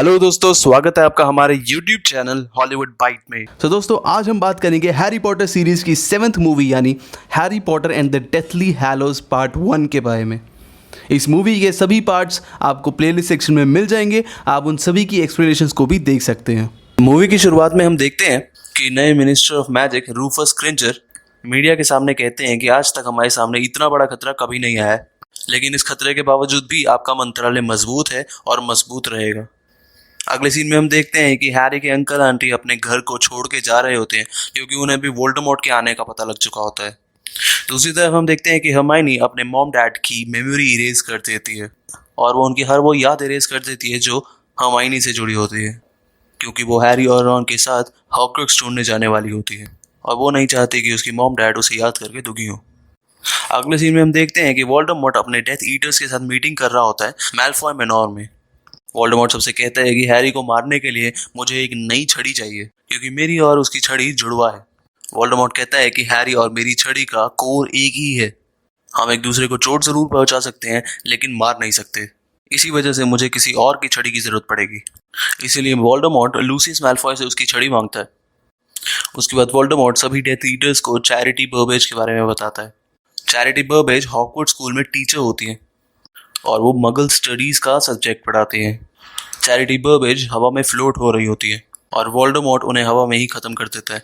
Hello दोस्तों, स्वागत है आपका हमारे YouTube चैनल हॉलीवुड बाइट में। तो दोस्तों, आज हम बात करेंगे हैरी पॉटर सीरीज़ की 7th मूवी यानी Harry Potter and the Deathly Hallows part 1 के बारे में। इस मूवी के सभी पार्ट्स आपको प्लेलिस्ट सेक्शन में मिल जाएंगे। आप उन सभी की एक्सप्लेनेशंस को भी देख सकते हैं। मूवी की शुरुआत में हम देखते हैं कि नए minister of magic Rufus Scrimgeour media के सामने कहते हैं कि आज तक हमारे सामने इतना बड़ा खतरा कभी नहीं आया है, लेकिन इस खतरे के बावजूद भी आपका मंत्रालय मजबूत है और मजबूत रहेगा। अगले सीन में हम देखते हैं कि हैरी के अंकल आंटी अपने घर को छोड़ के जा रहे होते हैं क्योंकि उन्हें भी वोल्डेमॉर्ट के आने का पता लग चुका होता है। दूसरी तरफ हम देखते हैं कि हर्माइनी अपने मॉम डैड की मेमोरी इरेज कर देती है और वो उनकी हर वो याद इरेज कर देती है जो हर्माइनी से जुड़ी होती है, क्योंकि वो हैरी और रॉन के साथ हॉर्क्रुक्स ढूंढने जाने वाली होती है और वो नहीं चाहती कि उसकी मॉम डैड उसे याद करके दुखी हो। अगले सीन में हम देखते हैं कि वोल्डेमॉर्ट अपने डेथ ईटर्स के साथ मीटिंग कर रहा होता है मैलफॉय मैनोर में। वोल्डेमॉर्ट सबसे कहता है कि हैरी को मारने के लिए मुझे एक नई छड़ी चाहिए क्योंकि मेरी और उसकी छड़ी जुड़वा है। वोल्डेमॉर्ट कहता है कि हैरी और मेरी छड़ी का कोर एक ही है। हम एक दूसरे को चोट जरूर पहुंचा सकते हैं लेकिन मार नहीं सकते। इसी वजह से मुझे किसी और की छड़ी की जरूरत पड़ेगी। इसीलिए वोल्डेमॉर्ट लूसियस मैलफॉय से उसकी छड़ी मांगता है। उसके बाद वोल्डेमॉर्ट सभी डेथ ईटर्स को चैरिटी बर्बेज के बारे में बताता है। चैरिटी बर्बेज हॉगवर्ट्स स्कूल में टीचर होती है और वो मगल स्टडीज का सब्जेक्ट पढ़ाती हैं। चैरिटी बर्बेज हवा में फ्लोट हो रही होती है और वोल्डेमॉर्ट उन्हें हवा में ही खत्म कर देता है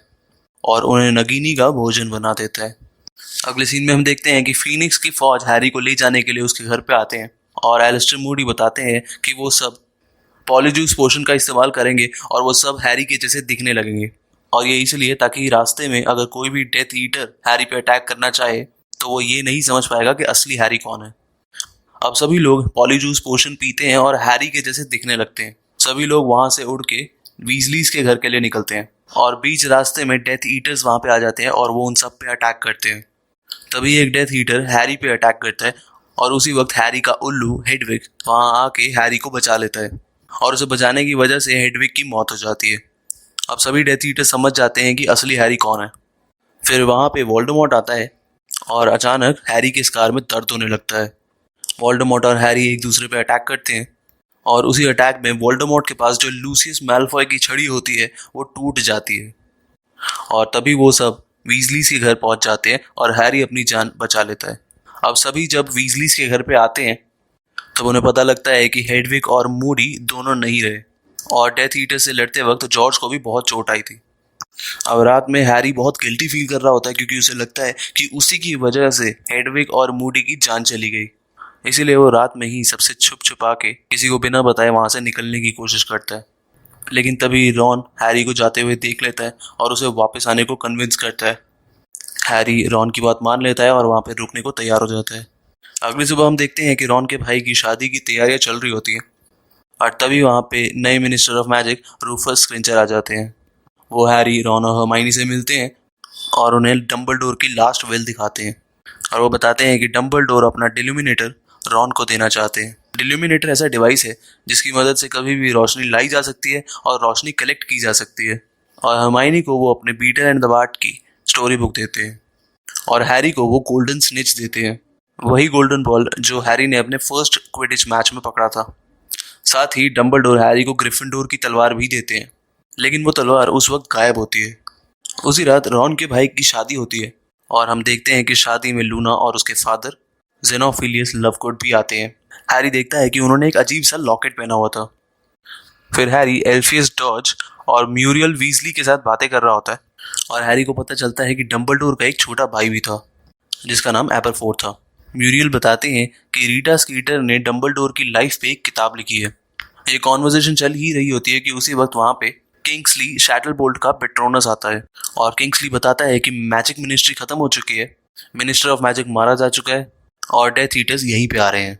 और उन्हें नगीनी का भोजन बना देता है। अगले सीन में हम देखते हैं कि फीनिक्स की फौज हैरी को ले जाने के लिए उसके घर पे आते हैं और एलिस्टर मूडी बताते हैं कि वो सब पॉलीजूस पोशन का इस्तेमाल करेंगे और वो सब हैरी के जैसे दिखने लगेंगे, और ये इसलिए ताकि रास्ते में अगर कोई भी डेथ ईटर हैरी पे अटैक करना चाहे तो वो ये नहीं समझ पाएगा कि असली हैरी कौन है। अब सभी लोग पॉलीजूस पोशन पीते हैं और हैरी के जैसे दिखने लगते हैं। सभी लोग वहां से उड़ के वीजलीज के घर के लिए निकलते हैं और बीच रास्ते में डेथ ईटर्स वहां पे आ जाते हैं और वो उन सब पे अटैक करते हैं। तभी एक डेथ ईटर हैरी पे अटैक करता है और उसी वक्त हैरी का उल्लू हेडविग वहां आके हैरी को बचा लेता है और उसे बचाने की वजह से हेडविग की मौत हो जाती है। अब सभी डेथ ईटर समझ जाते हैं कि असली हैरी कौन है। फिर वहां पे वोल्डेमॉर्ट आता है और अचानक हैरी के स्कार में दर्द होने लगता है। वोल्डेमॉर्ट और हैरी एक दूसरे पे अटैक करते हैं और उसी अटैक में वोल्डेमॉर्ट के पास जो लूसियस मैलफॉय की छड़ी होती है वो टूट जाती है और तभी वो सब वीजलीज के घर पहुंच जाते हैं और हैरी अपनी जान बचा लेता है। अब सभी जब वीजलीज के घर पे आते हैं तब उन्हें पता लगता है कि हेडविग और मूडी दोनों नहीं रहे और डेथ ईटर से लड़ते वक्त जॉर्ज को भी बहुत चोट आई थी। अब रात में हैरी बहुत गिल्टी फील कर रहा होता है क्योंकि उसे लगता है कि उसी की वजह से हेडविग और मूडी की जान चली गई। इसीलिए वो रात में ही सबसे छुप छुपा के किसी को बिना बताए वहां से निकलने की कोशिश करता है। लेकिन तभी रॉन हैरी को जाते हुए देख लेता है और उसे वापस आने को कन्विंस करता है। हैरी रॉन की बात मान लेता है और वहां पे रुकने को तैयार हो जाता है। अगली सुबह हम देखते हैं कि रॉन के भाई की शादी की तैयारियां चल रही होती हैं और तभी वहां पे नए मिनिस्टर ऑफ मैजिक रूफस क्रिंचर आ जाते हैं। वो हैरी, रॉन और हर्माइनी से मिलते हैं और उन्हें डंबलडोर की लास्ट विल दिखाते हैं और वो बताते हैं कि डंबलडोर अपना डिल्यूमिनेटर रॉन को देना चाहते हैं। डिल्यूमिनेटर ऐसा डिवाइस है जिसकी मदद से कभी भी रोशनी लाई जा सकती है और रोशनी कलेक्ट की जा सकती है, और हर्माइनी को वो अपने बीटर एंड द बार्ट की स्टोरी बुक देते हैं और हैरी को वो गोल्डन स्निच देते हैं, वही गोल्डन बॉल जो हैरी ने अपने फर्स्ट क्विडिच मैच में पकड़ा था। साथ ही डंबलडोर हैरी को ग्रिफिंडोर की तलवार भी देते हैं, लेकिन वो तलवार उस वक्त गायब होती है। उसी रात रॉन के भाई की शादी होती है और हम देखते हैं कि शादी में लूना और उसके फादर ज़ेनोफिलियस लवकोट भी आते हैं। हैरी देखता है कि उन्होंने एक अजीब सा लॉकेट पहना हुआ था। फिर हैरी एल्फियस डॉज और म्यूरियल वीजली के साथ बातें कर रहा होता है और हैरी को पता चलता है कि डंबलडोर का एक छोटा भाई भी था जिसका नाम एबरफोर्ड था। म्यूरियल बताते हैं कि रीटा स्कीटर ने डंबलडोर की लाइफ पे एक किताब लिखी है। ये कॉन्वर्सेशन चल ही रही होती है कि उसी वक्त वहां पे किंग्सली शैटलबोल्ट का पेट्रोनस आता है और किंग्सली बताता है कि मैजिक मिनिस्ट्री खत्म हो चुकी है, मिनिस्टर ऑफ मैजिक मारा जा चुका है और डेथ ईटर्स यहीं पे आ रहे हैं।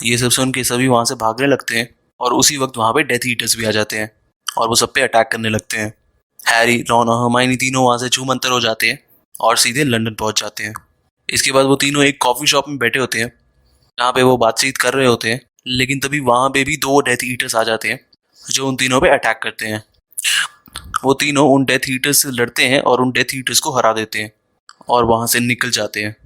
ये सब सुन के सभी वहां से भागने लगते हैं और उसी वक्त वहां पे डेथ ईटर्स भी आ जाते हैं और वो सब पे अटैक करने लगते हैं। हैरी, रॉन और हर्माइनी तीनों वहां से छूमंतर हो जाते हैं और सीधे लंदन पहुंच जाते हैं। इसके बाद वो तीनों एक कॉफी शॉप में बैठे होते हैं जहाँ पे वो बातचीत कर रहे होते हैं, लेकिन तभी वहां पे भी दो डेथ ईटर्स आ जाते हैं जो उन तीनों पे अटैक करते हैं। वो तीनों उन डेथ ईटर्स से लड़ते हैं और उन डेथ ईटर्स को हरा देते हैं और वहां से निकल जाते हैं।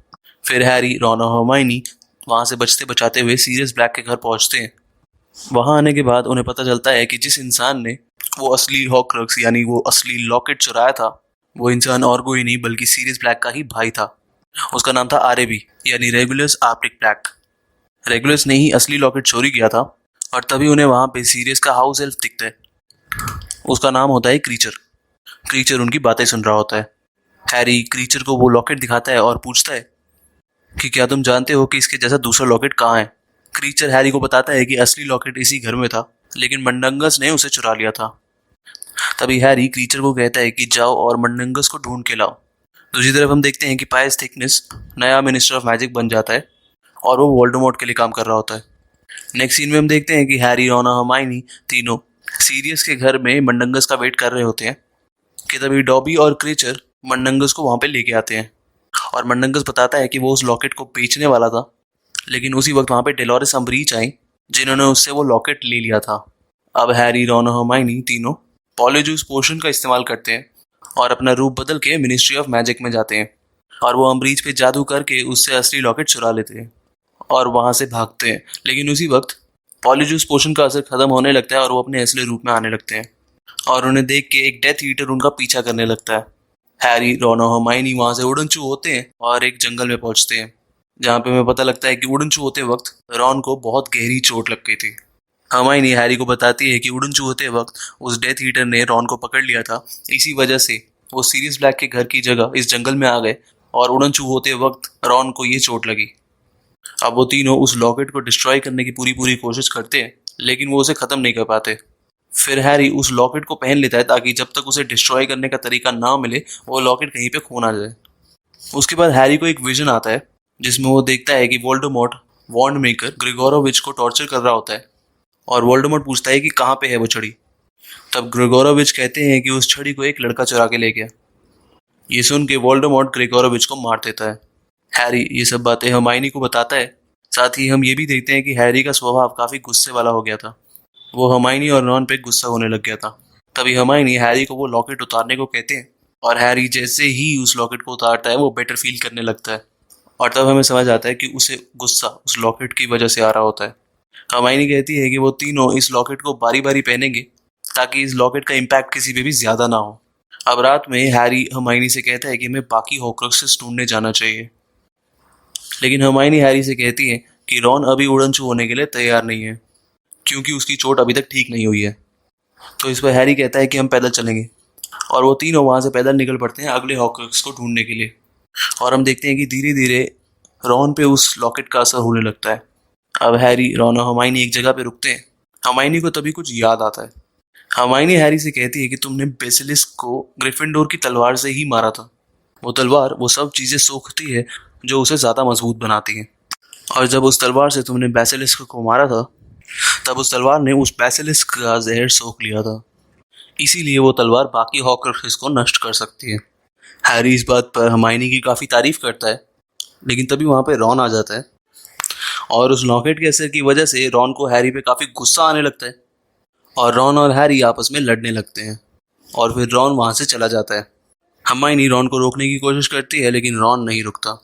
फिर हैरी, रॉन और हर्माइनी वहां से बचते बचाते हुए सीरियस ब्लैक के घर पहुंचते हैं वहाँ आने के बाद उन्हें पता चलता है कि जिस इंसान ने वो असली हॉर्क्रक्स यानी वो असली लॉकेट चुराया था, वो इंसान और कोई नहीं बल्कि सीरियस ब्लैक का ही भाई था। उसका नाम था आरएबी यानी रेगुलस आर्क्टिक ब्लैक। रेगुलस ने ही असली लॉकेट चोरी किया था और तभी उन्हें वहाँ पे सीरियस का हाउस एल्फ दिखता है। उसका नाम होता है क्रीचर। क्रीचर उनकी बातें सुन रहा होता है। हैरी क्रीचर को वो लॉकेट दिखाता है और पूछता है कि क्या तुम जानते हो कि इसके जैसा दूसरा लॉकेट कहाँ है। क्रीचर हैरी को बताता है कि असली लॉकेट इसी घर में था, लेकिन मंडंगस ने उसे चुरा लिया था। तभी हैरी क्रीचर को कहता है कि जाओ और मंडंगस को ढूंढ के लाओ। दूसरी तरफ हम देखते हैं कि पायस थिकनेस नया मिनिस्टर ऑफ मैजिक बन जाता है और वो वोल्डेमॉर्ट के लिए काम कर रहा होता है। नेक्स्ट सीन में हम देखते हैं कि हैरी, रॉन और हर्माइनी तीनों सीरियस के घर में मंडंगस का वेट कर रहे होते हैं कि तभी डॉबी और क्रीचर मंडंगस को वहां पे लेके आते हैं और मंडंगस बताता है कि वो उस लॉकेट को बेचने वाला था, लेकिन उसी वक्त वहां पे डेलोरिस अम्ब्रीच आई जिन्होंने उससे वो लॉकेट ले लिया था। अब हैरी, रॉन और हर्माइनी तीनों पॉलीजूस पोशन का इस्तेमाल करते हैं और अपना रूप बदल के मिनिस्ट्री ऑफ मैजिक में जाते हैं और वो अम्ब्रीच पे जादू करके उससे असली लॉकेट चुरा लेते हैं और वहां से भागते हैं। लेकिन उसी वक्त पॉलीजूस पोशन का असर खत्म होने लगता है और वो अपने असली रूप में आने लगते हैं और उन्हें देख के एक डेथ ईटर उनका पीछा करने लगता है। हैरी, रॉन और हर्माइनी वहां से उड़नचू होते हैं और एक जंगल में पहुंचते हैं, जहाँ पे हमें पता लगता है कि उड़नचू होते वक्त रॉन को बहुत गहरी चोट लग गई थी। हर्माइनी हैरी को बताती है कि उड़नचू होते वक्त उस डेथ ईटर ने रॉन को पकड़ लिया था, इसी वजह से वो सीरियस ब्लैक के घर की जगह इस जंगल में आ गए और उड़नचू होते वक्त रॉन को ये चोट लगी। अब वो तीनों उस लॉकेट को डिस्ट्रॉय करने की पूरी पूरी कोशिश करते हैं, लेकिन वो उसे खत्म नहीं कर पाते। फिर हैरी उस लॉकेट को पहन लेता है ताकि जब तक उसे डिस्ट्रॉय करने का तरीका ना मिले वो लॉकेट कहीं पे खो ना जाए। उसके बाद हैरी को एक विजन आता है जिसमें वो देखता है कि वोल्डेमॉर्ट वॉन्ड मेकर ग्रिगोरोविच को टॉर्चर कर रहा होता है और वोल्डेमॉर्ट पूछता है कि कहाँ पे है वो छड़ी। तब ग्रिगोरोविच कहते हैं कि उस छड़ी को एक लड़का चुरा के ले गया। ये सुन के वोल्डेमॉर्ट ग्रिगोरोविच को मार देता है। हैरी ये सब बातें हर्माइनी को बताता है। साथ ही हम ये भी देखते हैं कि हैरी का स्वभाव काफी गुस्से वाला हो गया था। वो हर्माइनी और रॉन पे गुस्सा होने लग गया था। तभी हर्माइनी हैरी को वो लॉकेट उतारने को कहते हैं और हैरी जैसे ही उस लॉकेट को उतारता है वो बेटर फील करने लगता है और तब हमें समझ आता है कि उसे गुस्सा उस लॉकेट की वजह से आ रहा होता है। हर्माइनी कहती है कि वो तीनों इस लॉकेट को बारी बारी पहनेंगे ताकि इस लॉकेट का इम्पैक्ट किसी पे भी ज्यादा ना हो। अब रात में हैरी हर्माइनी से कहता है कि हमें बाकी हॉर्क्रक्सेस ढूंढने जाना चाहिए, लेकिन हर्माइनी हैरी से कहती है कि रॉन अभी उड़नछू होने के लिए तैयार नहीं है क्योंकि उसकी चोट अभी तक ठीक नहीं हुई है। तो इस पर हैरी कहता है कि हम पैदल चलेंगे और वो तीनों वहां से पैदल निकल पड़ते हैं अगले हॉर्क्रक्स को ढूंढने के लिए। और हम देखते हैं कि धीरे धीरे रॉन पे उस लॉकेट का असर होने लगता है। अब हैरी, रॉन और हर्माइनी एक जगह पे रुकते हैं। हर्माइनी को तभी कुछ याद आता है। हर्माइनी हैरी से कहती है कि तुमने बेसिलिस्क को ग्रिफिंडोर की तलवार से ही मारा था। वो तलवार वो सब चीजें सोखती है जो उसे ज्यादा मजबूत बनाती है, और जब उस तलवार से तुमने बेसिलिस्क को मारा था तब उस तलवार ने उस बेसिलिस्क का जहर सोख लिया था, इसीलिए वो तलवार बाकी हॉर्क्रक्सेस को नष्ट कर सकती है। हैरी इस बात पर हर्माइनी की काफी तारीफ करता है, लेकिन तभी वहां पे रॉन आ जाता है और उस लॉकेट के असर की वजह से रॉन को हैरी पे काफी गुस्सा आने लगता है और रॉन और हैरी आपस में लड़ने लगते हैं और फिर रॉन वहां से चला जाता है। हर्माइनी रॉन को रोकने की कोशिश करती है लेकिन रॉन नहीं रुकता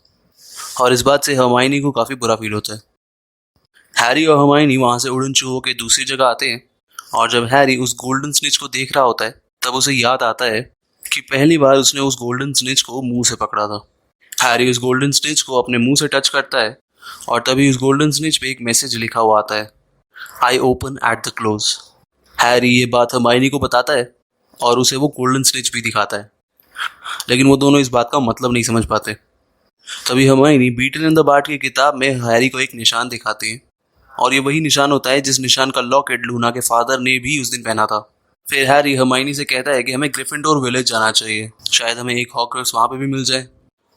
और इस बात से हर्माइनी को काफी बुरा फील होता है। हैरी और हर्माइनी वहां से उड़नछू होकर दूसरी जगह आते हैं और जब हैरी उस गोल्डन स्निच को देख रहा होता है तब उसे याद आता है कि पहली बार उसने उस गोल्डन स्निच को मुंह से पकड़ा था। हैरी उस गोल्डन स्निच को अपने मुंह से टच करता है और तभी उस गोल्डन स्निच पे एक मैसेज लिखा हुआ आता है, I open at the close. Harry ये बात हर्माइनी को बताता है और उसे वो गोल्डन स्निच भी दिखाता है, लेकिन वो दोनों इस बात का मतलब नहीं समझ पाते। तभी Hermione beetle in the BART की किताब में हैरी को एक निशान दिखाती है और ये वही निशान होता है जिस निशान का लॉकेट लूना के फादर ने भी उस दिन पहना था। फिर हैरी हर्माइनी से कहता है कि हमें ग्रिफिंडोर विलेज जाना चाहिए, शायद हमें एक हॉर्क्रक्स वहां पे भी मिल जाए।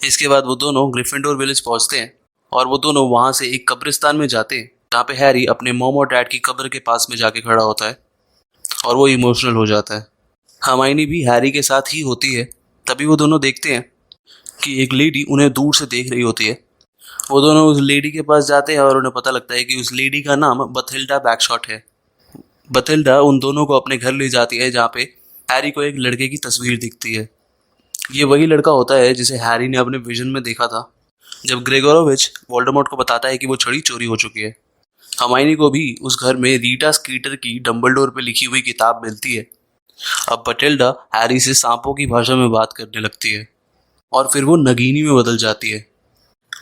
इसके बाद वो दोनों ग्रिफिंडोर विलेज पहुंचते हैं और वो दोनों वहां से एक कब्रिस्तान में जाते हैं जहाँ पे हैरी अपने मॉम और डैड की कब्र के पास में जाके खड़ा होता है और वो इमोशनल हो जाता है। हर्माइनी भी हैरी के साथ ही होती है। तभी वो दोनों देखते हैं कि एक लेडी उन्हें दूर से देख रही होती है। वो दोनों उस लेडी के पास जाते हैं और उन्हें पता लगता है कि उस लेडी का नाम बथिल्डा बैकशॉट है। बथिल्डा उन दोनों को अपने घर ले जाती है जहाँ पे हैरी को एक लड़के की तस्वीर दिखती है। ये वही लड़का होता है जिसे हैरी ने अपने विजन में देखा था जब ग्रेगोरोविच वोल्डेमॉर्ट को बताता है कि वो छड़ी चोरी हो चुकी है। हर्माइनी को भी उस घर में रीटा स्कीटर की डंबलडोर पे लिखी हुई किताब मिलती है। अब बटिल्डा हैरी से सांपों की भाषा में बात करने लगती है और फिर वो नगीनी में बदल जाती है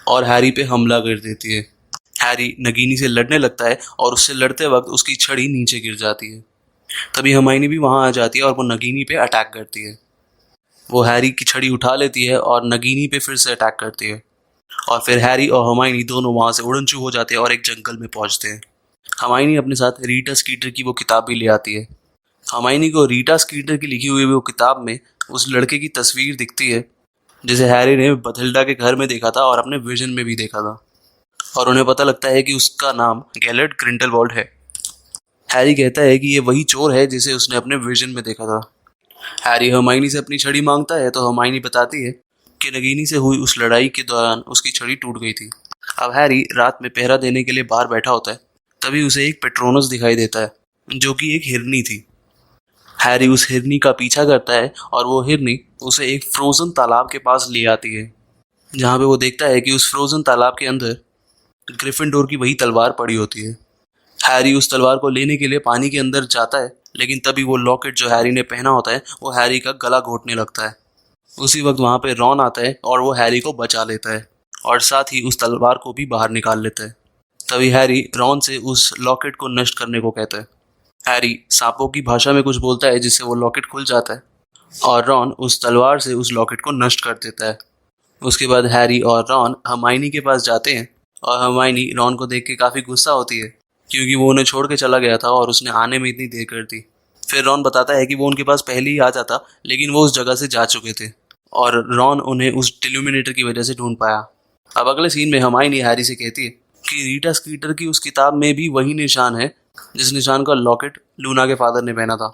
और हैरी पे हमला कर देती है। हैरी नगीनी से लड़ने लगता है और उससे लड़ते वक्त उसकी छड़ी नीचे गिर जाती है। तभी हर्माइनी भी वहां आ जाती है और वो नगीनी पे अटैक करती है। वो हैरी की छड़ी उठा लेती है और नगीनी पे फिर से अटैक करती है और फिर हैरी और हर्माइनी दोनों वहां से उड़नछू हो जाते हैं और एक जंगल में पहुंचते हैं। हर्माइनी अपने साथ रीटा स्कीटर की वो किताब भी ले आती है। हर्माइनी को रीटा स्कीटर की लिखी हुई वो किताब में उस लड़के की तस्वीर दिखती है जिसे हैरी ने बथिल्डा के घर में देखा था और अपने विजन में भी देखा था, और उन्हें पता लगता है कि उसका नाम गैलेट ग्रिंडेलवाल्ड है। हैरी कहता है कि ये वही चोर है जिसे उसने अपने विजन में देखा था। हैरी हर्माइनी से अपनी छड़ी मांगता है तो हर्माइनी बताती है कि नगीनी से हुई उस लड़ाई के दौरान उसकी छड़ी टूट गई थी। अब हैरी रात में पहरा देने के लिए बाहर बैठा होता है, तभी उसे एक पेट्रोनस दिखाई देता है जो कि एक हिरनी थी। हैरी उस हिरनी का पीछा करता है और वो हिरनी उसे एक फ्रोजन तालाब के पास ले आती है, जहाँ पे वो देखता है कि उस फ्रोजन तालाब के अंदर ग्रिफिंडोर की वही तलवार पड़ी होती है। हैरी उस तलवार को लेने के लिए पानी के अंदर जाता है, लेकिन तभी वो लॉकेट जो हैरी ने पहना होता है वो हैरी का गला घोटने लगता है। उसी वक्त वहाँ पे रॉन आता है और वो हैरी को बचा लेता है और साथ ही उस तलवार को भी बाहर निकाल लेता है। तभी हैरी रॉन से उस लॉकेट को नष्ट करने को कहता है। हैरी सांपों की भाषा में कुछ बोलता है जिससे वो लॉकेट खुल जाता है और रॉन उस तलवार से उस लॉकेट को नष्ट कर देता है। उसके बाद हैरी और रॉन हर्माइनी के पास जाते हैं और हर्माइनी रॉन को देख के काफ़ी गुस्सा होती है क्योंकि वो उन्हें छोड़ के चला गया था और उसने आने में इतनी देर कर दी। फिर रॉन बताता है कि वो उनके पास पहले ही आ जाता, लेकिन वो उस जगह से जा चुके थे और रॉन उन्हें उस टेल्यूमिनेटर की वजह से ढूंढ पाया। अब अगले सीन में हर्माइनी हैरी से कहती है कि रीटा स्कीटर की उस किताब में भी वही निशान है जिस निशान का लॉकेट लूना के फादर ने पहना था।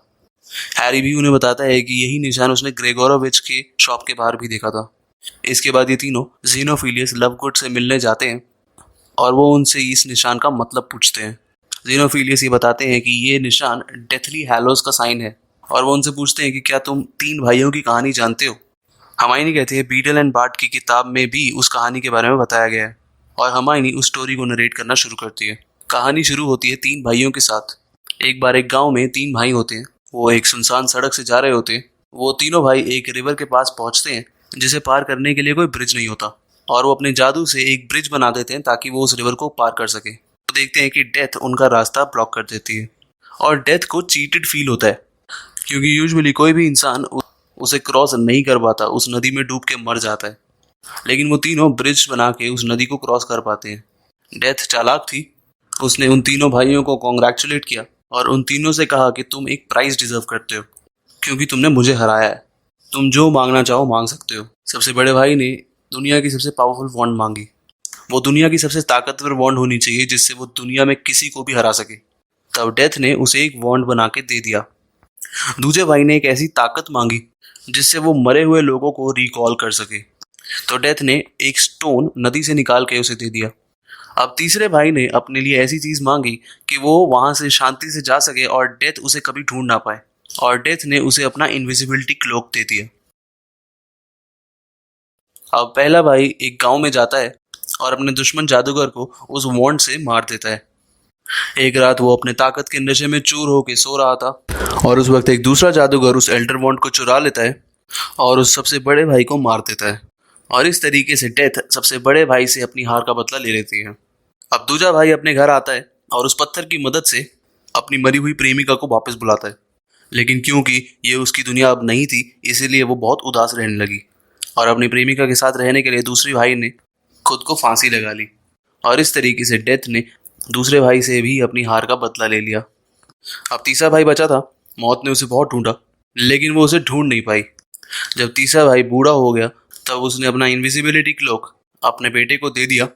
हैरी भी उन्हें बताता है कि यही निशान उसने ग्रेगोरोविच के शॉप के बाहर भी देखा था। इसके बाद ये तीनों ज़ीनोफिलियस लवगुड से मिलने जाते हैं और वो उनसे इस निशान का मतलब पूछते हैं। ज़ीनोफिलियस ये बताते हैं कि ये निशान डेथली हैलोज का साइन है और वो उनसे पूछते हैं कि क्या तुम तीन भाइयों की कहानी जानते हो। हर्माइनी कहते हैं बीटल एंड बार्ट की किताब में भी उस कहानी के बारे में बताया गया है और हर्माइनी उस स्टोरी को नरेट करना शुरू करती है। कहानी शुरू होती है तीन भाइयों के साथ। एक बार एक गांव में तीन भाई होते हैं। वो एक सुनसान सड़क से जा रहे होते हैं। वो तीनों भाई एक रिवर के पास पहुंचते हैं जिसे पार करने के लिए कोई ब्रिज नहीं होता और वो अपने जादू से एक ब्रिज बना देते हैं ताकि वो उस रिवर को पार कर सके। तो देखते हैं कि डेथ उनका रास्ता ब्लॉक कर देती है और डेथ को चीटेड फील होता है क्योंकि यूजुअली कोई भी इंसान उसे क्रॉस नहीं कर पाता, उस नदी में डूब के मर जाता है, लेकिन वो तीनों ब्रिज बना के उस नदी को क्रॉस कर पाते हैं। डेथ चालाक थी। उसने उन तीनों भाइयों को कॉन्ग्रेचुलेट किया और उन तीनों से कहा कि तुम एक प्राइज डिजर्व करते हो क्योंकि तुमने मुझे हराया है। तुम जो मांगना चाहो मांग सकते हो। सबसे बड़े भाई ने दुनिया की सबसे पावरफुल वॉन्ड मांगी। वो दुनिया की सबसे ताकतवर वॉन्ड होनी चाहिए जिससे वो दुनिया में किसी को भी हरा सके। तब डेथ ने उसे एक वॉन्ड बना के दे दिया। दूसरे भाई ने एक ऐसी ताकत मांगी जिससे वो मरे हुए लोगों को रिकॉल कर सके। तो डेथ ने एक स्टोन नदी से निकाल के उसे दे दिया। अब तीसरे भाई ने अपने लिए ऐसी चीज मांगी कि वो वहां से शांति से जा सके और डेथ उसे कभी ढूंढ ना पाए, और डेथ ने उसे अपना इनविजिबिलिटी क्लोक दे दिया। अब पहला भाई एक गांव में जाता है और अपने दुश्मन जादूगर को उस वॉन्ड से मार देता है। एक रात वो अपने ताकत के नशे में चूर होके सो रहा था और उस वक्त एक दूसरा जादूगर उस एल्डर वॉन्ड को चुरा लेता है और उस सबसे बड़े भाई को मार देता है, और इस तरीके से डेथ सबसे बड़े भाई से अपनी हार का बदला ले लेती है। अब दूसरा भाई अपने घर आता है और उस पत्थर की मदद से अपनी मरी हुई प्रेमिका को वापस बुलाता है, लेकिन क्योंकि ये उसकी दुनिया अब नहीं थी इसीलिए वो बहुत उदास रहने लगी और अपनी प्रेमिका के साथ रहने के लिए दूसरे भाई ने खुद को फांसी लगा ली, और इस तरीके से डेथ ने दूसरे भाई से भी अपनी हार का बदला ले लिया। अब तीसरा भाई बचा था। मौत ने उसे बहुत ढूंढा लेकिन वो उसे ढूंढ नहीं पाई। जब तीसरा भाई बूढ़ा हो गया तब उसने अपना इनविजिबिलिटी क्लोक अपने बेटे को दे दिया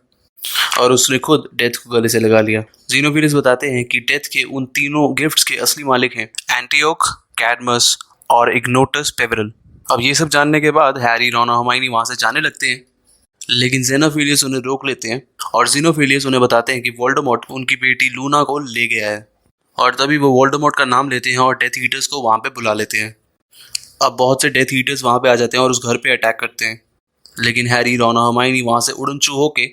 और उसने खुद डेथ को गले से लगा लिया। ज़ीनोफिलियस बताते हैं कि डेथ के उन तीनों गिफ्ट्स के असली मालिक हैं एंटियोक, कैडमस और इग्नोटस पेवरल। अब ये सब जानने के बाद हैरी, रॉन और हर्माइनी वहां से जाने लगते हैं, लेकिन ज़ेनोफिलियस उन्हें रोक लेते हैं और ज़ीनोफिलियस उन्हें बताते हैं कि वोल्डेमॉर्ट उनकी बेटी लूना को ले गया है, और तभी वो वोल्डेमॉर्ट का नाम लेते हैं और डेथ ईटर्स को वहां पे बुला लेते हैं। अब बहुत से डेथ ईटर्स वहां पे आ जाते हैं और उस घर पे अटैक करते हैं, लेकिन हैरी, रॉन और हर्माइनी वहां से उड़नचू होके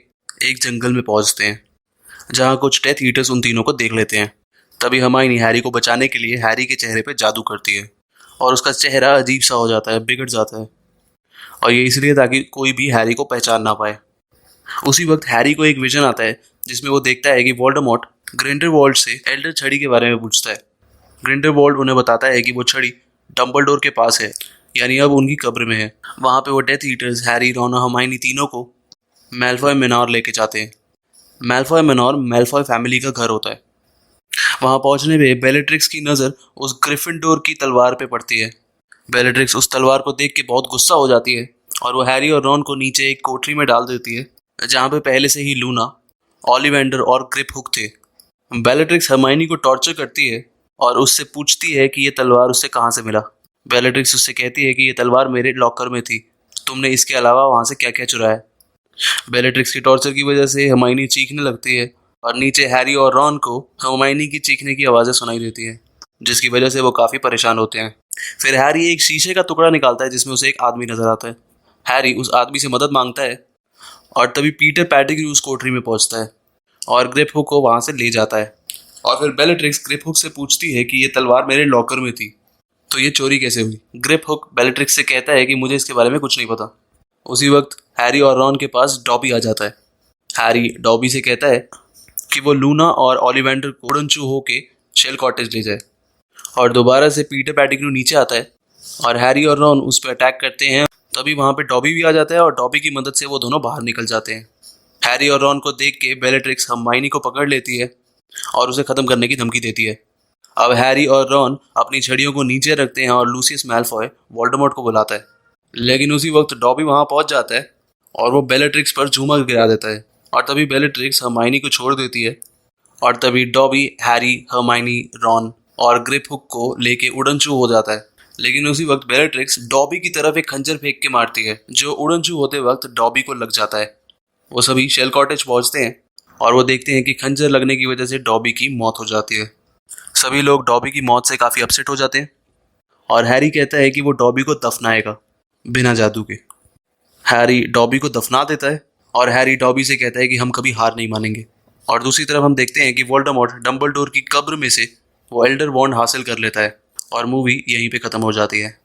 एक जंगल में पहुंचते हैं जहाँ कुछ डेथ ईटर्स उन तीनों को देख लेते हैं। तभी हर्माइनी हैरी को बचाने के लिए हैरी के चेहरे पे जादू करती है और उसका चेहरा अजीब सा हो जाता है, बिगड़ जाता है, और ये इसलिए ताकि कोई भी हैरी को पहचान ना पाए। उसी वक्त हैरी को एक विजन आता है जिसमें वो देखता है कि वोल्डेमॉर्ट ग्रिंडेलवाल्ड से एल्डर छड़ी के बारे में पूछता है। ग्रिंडेलवाल्ड उन्हें बताता है कि वो छड़ी डंबलडोर के पास है, यानी अब उनकी कब्र में है। वहाँ पे वो डेथ ईटर्स हैरी, रॉन और हर्माइनी तीनों को मैल्फॉय मेनॉर लेके जाते हैं। मैल्फॉय मेनॉर मैल्फॉय फैमिली का घर होता है। वहाँ पहुँचने पे बेलेट्रिक्स की नज़र उस ग्रिफिंडोर की तलवार पे पड़ती है। बेलेट्रिक्स उस तलवार को देख के बहुत गुस्सा हो जाती है और वो हैरी और रॉन को नीचे एक कोठरी में डाल देती है जहाँ पे पहले से ही लूना, ओलिवेंडर और ग्रिप हुक थे। बेलेट्रिक्स हर्माइनी को टॉर्चर करती है और उससे पूछती है कि ये तलवार उससे कहाँ से मिला। बेलेट्रिक्स उससे कहती है कि ये तलवार मेरे लॉकर में थी, तुमने इसके अलावा वहाँ से क्या क्या चुराया। बेलेट्रिक्स की टॉर्चर की वजह से हर्माइनी चीखने लगती है और नीचे हैरी और रॉन को हर्माइनी की चीखने की आवाज़ें सुनाई देती हैं, जिसकी वजह से वो काफ़ी परेशान होते हैं। फिर हैरी एक शीशे का टुकड़ा निकालता है जिसमें उसे एक आदमी नजर आता है। हैरी उस आदमी से मदद मांगता है और तभी पीटर पेटिग्रू उस कोठरी में पहुंचता है और ग्रिप हुक को वहां से ले जाता है। और फिर बेलेट्रिक्स ग्रिप हुक से पूछती है कि ये तलवार मेरे लॉकर में थी, तो ये चोरी कैसे हुई। ग्रिप हुक बेलेट्रिक्स से कहता है कि मुझे इसके बारे में कुछ नहीं पता। उसी वक्त हैरी और रॉन के पास डॉबी आ जाता है। हैरी डॉबी से कहता है कि वो लूना और ओलिवेंडर को उड़नचू होके शेल कॉटेज ले जाए, और दोबारा से पीटर पेटिग्रू नीचे आता है और हैरी और रॉन उस पर अटैक करते हैं। तभी वहाँ पे डॉबी भी आ जाता है और डॉबी की मदद से वो दोनों बाहर निकल जाते हैं। हैरी और रॉन को देख के बेलेट्रिक्स हर्माइनी को पकड़ लेती है और उसे ख़त्म करने की धमकी देती है। अब हैरी और रॉन अपनी छड़ियों को नीचे रखते हैं और लूसियस मैल्फॉय वोल्डेमॉर्ट को बुलाता है, लेकिन उसी वक्त डॉबी वहाँ पहुँच जाता है और वो बेलेट्रिक्स पर झूमर गिरा देता है। और तभी बेलेट्रिक्स हर्माइनी को छोड़ देती है और तभी डॉबी हैरी, हर्माइनी, रॉन और ग्रिप हुक को लेके उड़नचू हो जाता है। लेकिन उसी वक्त बेलेट्रिक्स डॉबी की तरफ एक खंजर फेंक के मारती है जो उड़नचू होते वक्त डॉबी को लग जाता है। वो सभी शेल कॉटेज पहुंचते हैं और वो देखते हैं कि खंजर लगने की वजह से डॉबी की मौत हो जाती है। सभी लोग डॉबी की मौत से काफ़ी अपसेट हो जाते हैं और हैरी कहता है कि वो डॉबी को दफनाएगा बिना जादू के। हैरी डॉबी को दफना देता है और हैरी डॉबी से कहता है कि हम कभी हार नहीं मानेंगे। और दूसरी तरफ हम देखते हैं कि वोल्डेमॉर्ट डंबलडोर की कब्र में से वो एल्डर वॉन्ड हासिल कर लेता है और मूवी यहीं पे ख़त्म हो जाती है।